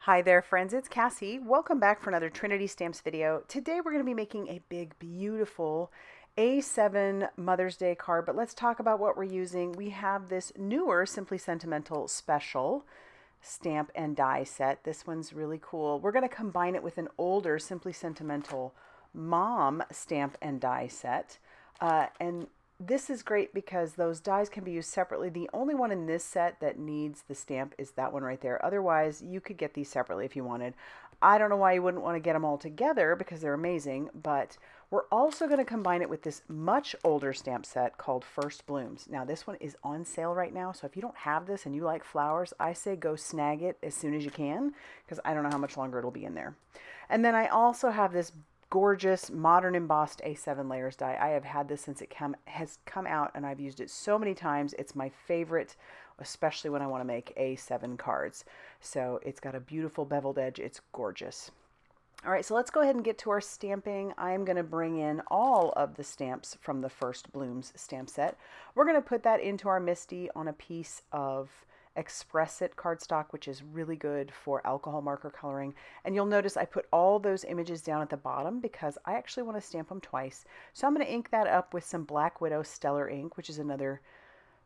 Hi there friends, it's Cassie. Welcome back for another Trinity Stamps video. Today we're going to be making a big, beautiful A7 Mother's Day card, but let's talk about what we're using. We have this newer Simply Sentimental Special stamp and die set. This one's really cool. We're going to combine it with an older Simply Sentimental Mom stamp and die set. And this is great because those dies can be used separately. The only one in this set that needs the stamp is that one right there. Otherwise, you could get these separately if you wanted. I don't know why you wouldn't want to get them all together because they're amazing, but we're also going to combine it with this much older stamp set called First Blooms. Now, this one is on sale right now, so if you don't have this and you like flowers, I say go snag it as soon as you can because I don't know how much longer it'll be in there. And then I also have this gorgeous modern embossed A7 layers die. I have had this since it has come out and I've used it so many times. It's my favorite, especially when I want to make A7 cards. So it's got a beautiful beveled edge. It's gorgeous. All right, so let's go ahead and get to our stamping. I'm going to bring in all of the stamps from the First Blooms stamp set. We're going to put that into our MISTI on a piece of Express It cardstock, which is really good for alcohol marker coloring. And you'll notice I put all those images down at the bottom because I actually want to stamp them twice. So I'm going to ink that up with some Black Widow Stellar ink, which is another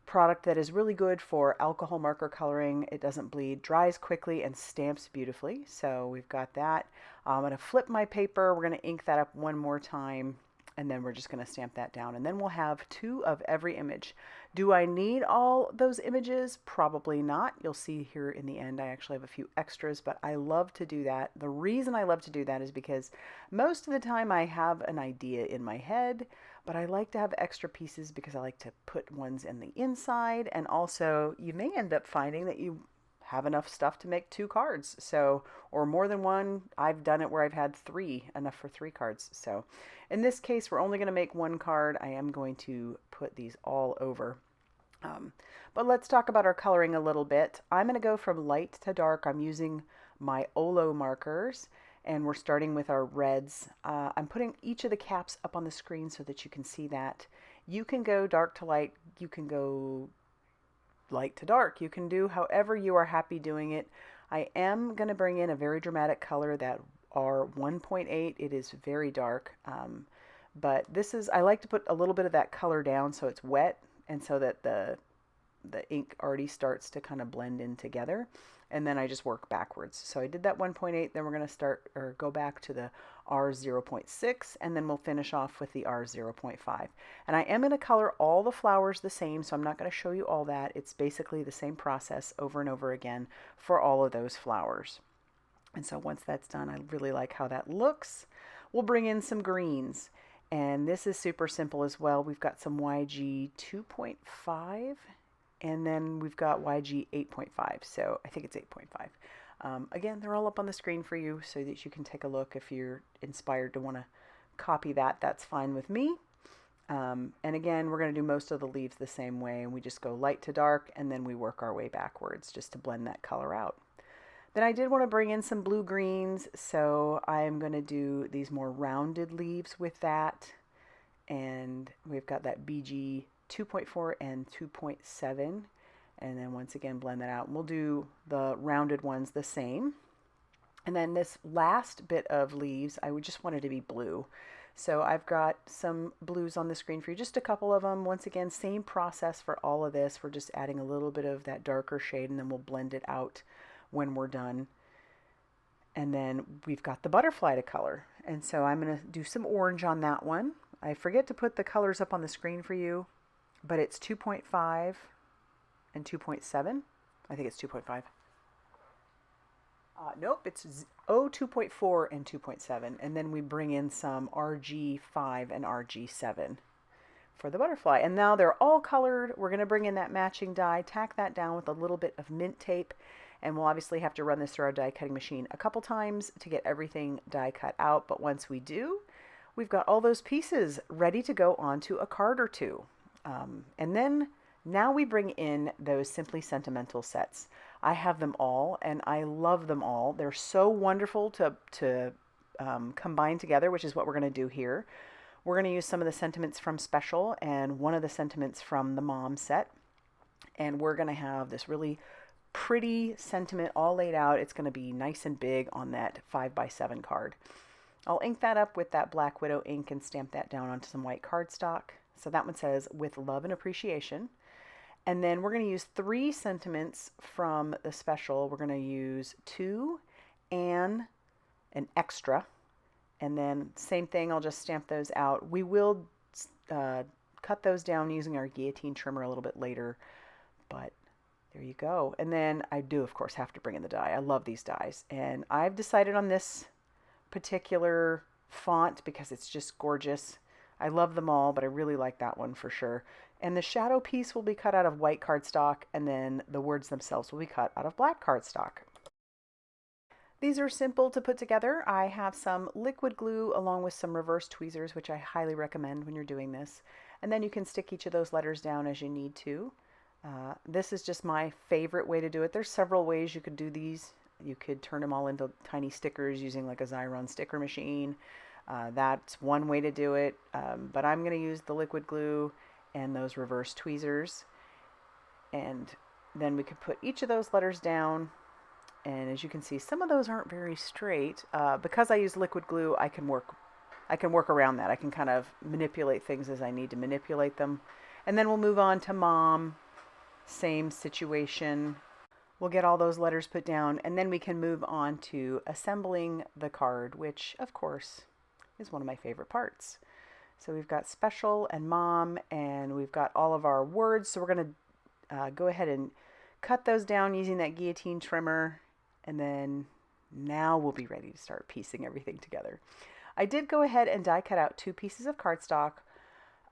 product that is really good for alcohol marker coloring. It doesn't bleed, dries quickly, and stamps beautifully. So we've got that. I'm going to flip my paper. We're going to ink that up one more time, and then we're just going to stamp that down. And then we'll have two of every image. Do I need all those images? Probably not. You'll see here in the end I actually have a few extras, but I love to do that. The reason I love to do that is because most of the time I have an idea in my head, but I like to have extra pieces because I like to put ones in the inside, and also you may end up finding that you have enough stuff to make 2 cards, so, or more than one. I've done it where I've had 3, enough for 3 cards. So in this case, we're only going to make 1 card. I am going to put these all over. But let's talk about our coloring a little bit. I'm going to go from light to dark. I'm using my Olo markers, and we're starting with our reds. I'm putting each of the caps up on the screen so that you can see that. You can go dark to light. You can go light to dark. You can do however you are happy doing it. I am going to bring in a very dramatic color, that R1.8. It is very dark, but this is, I like to put a little bit of that color down so it's wet and so that the ink already starts to kind of blend in together, and then I just work backwards. So I did that 1.8, then we're going to start or go back to the R0.6, and then we'll finish off with the R0.5. And I am going to color all the flowers the same, so I'm not going to show you all that. It's basically the same process over and over again for all of those flowers. And so once that's done, I really like how that looks. We'll bring in some greens, and this is super simple as well. We've got some YG 2.5, and then we've got YG 8.5, so I think it's 8.5. Again, they're all up on the screen for you so that you can take a look. If you're inspired to want to copy that, that's fine with me. And again, we're going to do most of the leaves the same way, and we just go light to dark, and then we work our way backwards just to blend that color out. Then I did want to bring in some blue-greens, so I'm going to do these more rounded leaves with that. And we've got that BG 2.4 and 2.7. And then once again, blend that out. And we'll do the rounded ones the same. And then this last bit of leaves, I would just want it to be blue. So I've got some blues on the screen for you, just a couple of them. Once again, same process for all of this. We're just adding a little bit of that darker shade, and then we'll blend it out when we're done. And then we've got the butterfly to color. And so I'm going to do some orange on that one. I forget to put the colors up on the screen for you, but it's 2.5 and 2.7. I think it's 2.5. Nope, it's 2.4 and 2.7. And then we bring in some RG5 and RG7 for the butterfly. And now they're all colored. We're going to bring in that matching die, tack that down with a little bit of mint tape, and we'll obviously have to run this through our die cutting machine a couple times to get everything die cut out. But once we do, we've got all those pieces ready to go onto a card or two. And then now we bring in those Simply Sentimental sets. I have them all, and I love them all. They're so wonderful to combine together, which is what we're going to do here. We're going to use some of the sentiments from Special and one of the sentiments from the Mom set. And we're going to have this really pretty sentiment all laid out. It's going to be nice and big on that 5x7 card. I'll ink that up with that Black Widow ink and stamp that down onto some white cardstock. So that one says, with love and appreciation. And then we're going to use 3 sentiments from the special. We're going to use 2 and an extra. And then same thing, I'll just stamp those out. We will cut those down using our guillotine trimmer a little bit later, but there you go. And then I do, of course, have to bring in the die. I love these dies. And I've decided on this particular font because it's just gorgeous. I love them all, but I really like that one for sure. And the shadow piece will be cut out of white cardstock, and then the words themselves will be cut out of black cardstock. These are simple to put together. I have some liquid glue along with some reverse tweezers, which I highly recommend when you're doing this. And then you can stick each of those letters down as you need to. This is just my favorite way to do it. There's several ways you could do these. You could turn them all into tiny stickers using like a Xyron sticker machine. That's one way to do it, but I'm going to use the liquid glue and those reverse tweezers. And then we could put each of those letters down. And as you can see, some of those aren't very straight. Because I use liquid glue, I can work around that. I can kind of manipulate things as I need to manipulate them. And then we'll move on to Mom. Same situation. We'll get all those letters put down, and then we can move on to assembling the card, which, of course, is one of my favorite parts. So we've got Special and Mom, and we've got all of our words. So we're going to go ahead and cut those down using that guillotine trimmer, and then now we'll be ready to start piecing everything together. I did go ahead and die cut out 2 pieces of cardstock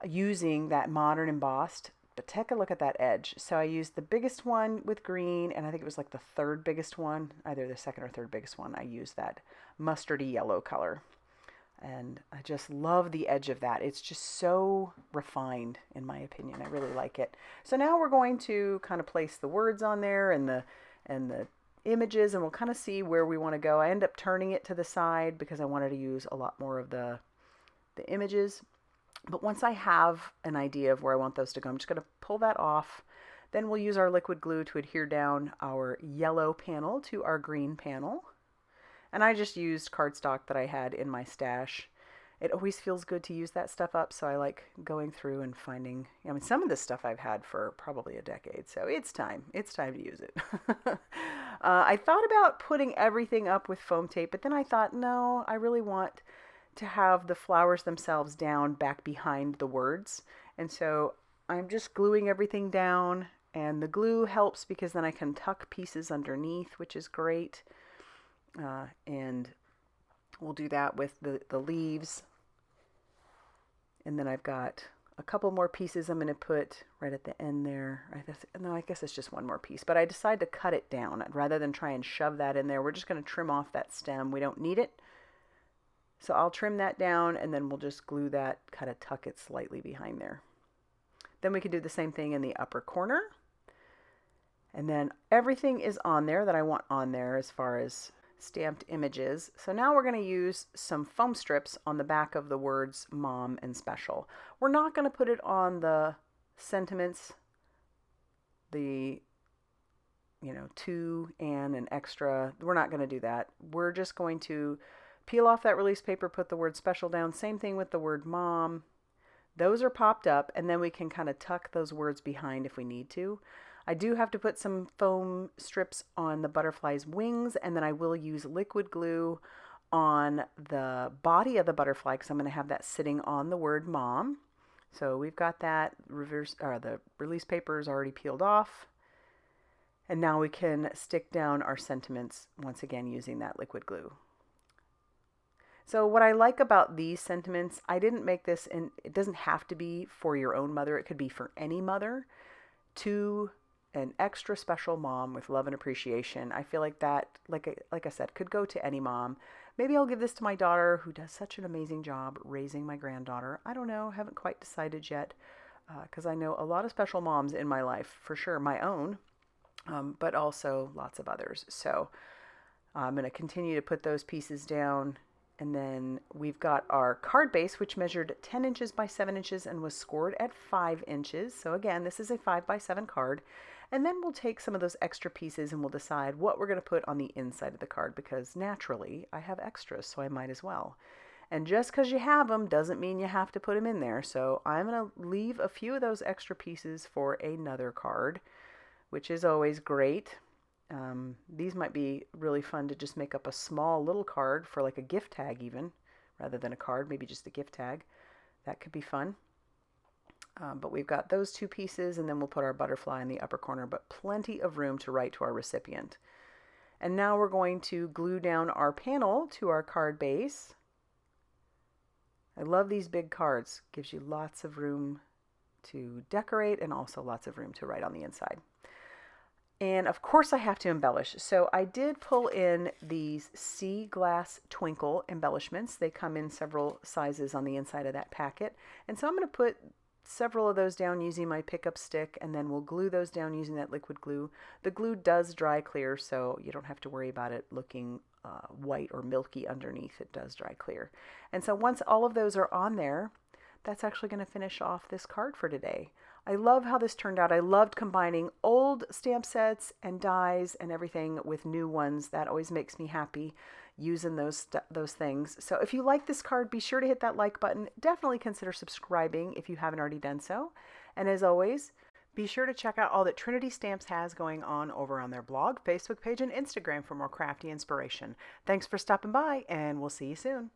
using that modern embossed. But take a look at that edge. So I used the biggest one with green, and I think it was like the 3rd biggest one, either the 2nd or 3rd biggest one. I used that mustardy yellow color. And I just love the edge of that. It's just so refined, in my opinion. I really like it. So now we're going to kind of place the words on there and the images, and we'll kind of see where we want to go. I end up turning it to the side because I wanted to use a lot more of the images. But once I have an idea of where I want those to go, I'm just going to pull that off. Then we'll use our liquid glue to adhere down our yellow panel to our green panel. And I just used cardstock that I had in my stash. It always feels good to use that stuff up, so I like going through and finding, I mean, some of this stuff I've had for probably a decade, so it's time to use it. I thought about putting everything up with foam tape, but then I thought, no, I really want to have the flowers themselves down back behind the words. And so I'm just gluing everything down, and the glue helps because then I can tuck pieces underneath, which is great. And we'll do that with the leaves. And then I've got a couple more pieces I'm going to put right at the end there. No, I guess it's just one more piece, but I decided to cut it down rather than try and shove that in there. We're just going to trim off that stem. We don't need it. So I'll trim that down, and then we'll just glue that, kind of tuck it slightly behind there. Then we can do the same thing in the upper corner. And then everything is on there that I want on there as far as stamped images. So now we're going to use some foam strips on the back of the words Mom and Special. We're not going to put it on the sentiments, the, you know, 2 and an extra. We're not going to do that. We're just going to peel off that release paper, put the word Special down. Same thing with the word Mom. Those are popped up, and then we can kind of tuck those words behind if we need to. I do have to put some foam strips on the butterfly's wings, and then I will use liquid glue on the body of the butterfly because I'm going to have that sitting on the word Mom. So we've got that the release paper is already peeled off. And now we can stick down our sentiments once again using that liquid glue. So what I like about these sentiments, I didn't make this, and it doesn't have to be for your own mother. It could be for any mother. To an extra special mom with love and appreciation. I feel like that, like I said, could go to any mom. Maybe I'll give this to my daughter who does such an amazing job raising my granddaughter. I don't know, haven't quite decided yet, because I know a lot of special moms in my life, for sure, my own, but also lots of others. So I'm going to continue to put those pieces down. And then we've got our card base, which measured 10 inches by 7 inches and was scored at 5 inches. So again, this is a 5x7 card. And then we'll take some of those extra pieces and we'll decide what we're going to put on the inside of the card, because naturally I have extras, so I might as well. And just because you have them doesn't mean you have to put them in there. So I'm going to leave a few of those extra pieces for another card, which is always great. These might be really fun to just make up a small little card for like a gift tag even, rather than a card, maybe just a gift tag. That could be fun. But we've got those two pieces, and then we'll put our butterfly in the upper corner, but plenty of room to write to our recipient. And now we're going to glue down our panel to our card base. I love these big cards. Gives you lots of room to decorate and also lots of room to write on the inside. And of course I have to embellish. So I did pull in these sea glass Twinkle embellishments. They come in several sizes on the inside of that packet. And so I'm going to put several of those down using my pickup stick, and then we'll glue those down using that liquid glue. The glue does dry clear, so you don't have to worry about it looking white or milky underneath. It does dry clear. And so once all of those are on there, that's actually going to finish off this card for today. I love how this turned out. I loved combining old stamp sets and dies and everything with new ones. That always makes me happy, using those things. So if you like this card, be sure to hit that like button. Definitely consider subscribing if you haven't already done so. And as always, be sure to check out all that Trinity Stamps has going on over on their blog, Facebook page, and Instagram for more crafty inspiration. Thanks for stopping by, and we'll see you soon.